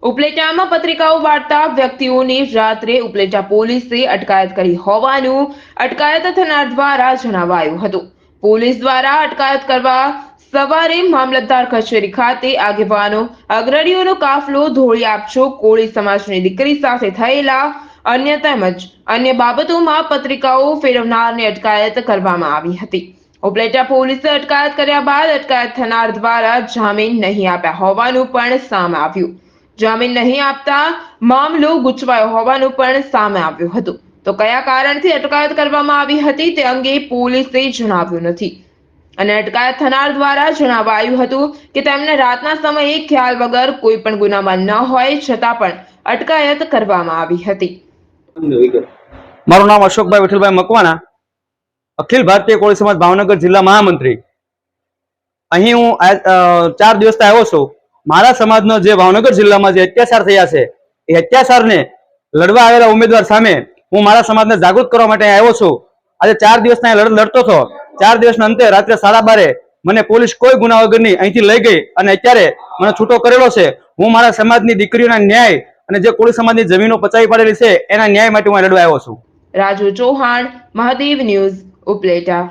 ઉપલેટામાં પત્રિકાઓ વાંચતા વ્યક્તિઓની રાત્રે ઉપલેટા પોલીસે અટકાયત કરી હોવાનું અટકાયત થનાર દ્વારા જણાવાયું હતું। પોલીસ દ્વારા અટકાયત કરવા સવારે મામલતદાર કચેરી ખાતે આગેવાનો અગ્રણીઓનો કાફલો ધોળી આપશો કોળી સમાજની દીકરી સાથે થયેલા અન્ય તેમજ અન્ય બાબતોમાં પત્રિકાઓ ફેરવનારને અટકાયત કરવામાં આવી હતી। ઉપલેટા પોલીસે અટકાયત કર્યા બાદ અટકાયત થનાર દ્વારા જામીન નહીં આપ્યા હોવાનું પણ સામે આવ્યું। જામીન નહીં આપતા મામલો ગુચવાયો હોવાનું પણ સામે આવ્યું હતું। તો કયા કારણથી અટકાયત કરવામાં આવી હતી તે અંગે પોલીસે જણાવ્યું નથી અને અટકાયત થનાર દ્વારા જણાવાયું હતું કે તેમને રાતના સમયે ખ્યાલ વગર કોઈ પણ ગુનામાં ન હોય છતાં પણ અટકાયત કરવામાં આવી હતી। મારું નામ અશોકભાઈ વિઠ્ઠલભાઈ મકવાણા, અખિલ ભારતીય કોળી સમાજ ભાવનગર જિલ્લા મહામંત્રી। અહીં હું 4 દિવસથી આવ્યો છું। મારા સમાજનો જે ભાવનગર જિલ્લામાં જે અત્યાચાર થયા છે એ અત્યાચારને લડવા આવેલા ઉમેદવાર સામે હું મારા સમાજને જાગૃત કરવા માટે આવ્યો છું। આજે 4 દિવસના લડત લડતો હતો। 4 દિવસના અંતે રાત્રે 12:30 મને પોલીસ કોઈ ગુના વગરની અહીંથી લઈ ગઈ અને અત્યારે મને છૂટો કરેલો છે। હું મારા સમાજની દીકરીઓના ન્યાય અને જે કોળી સમાજની જમીનો પચાવી પાડેલી છે એના ન્યાય માટે હું લડવા આવ્યો છું। રાજુ ચૌહાણ, મહાદેવ ન્યૂઝ, ઉપલેટા।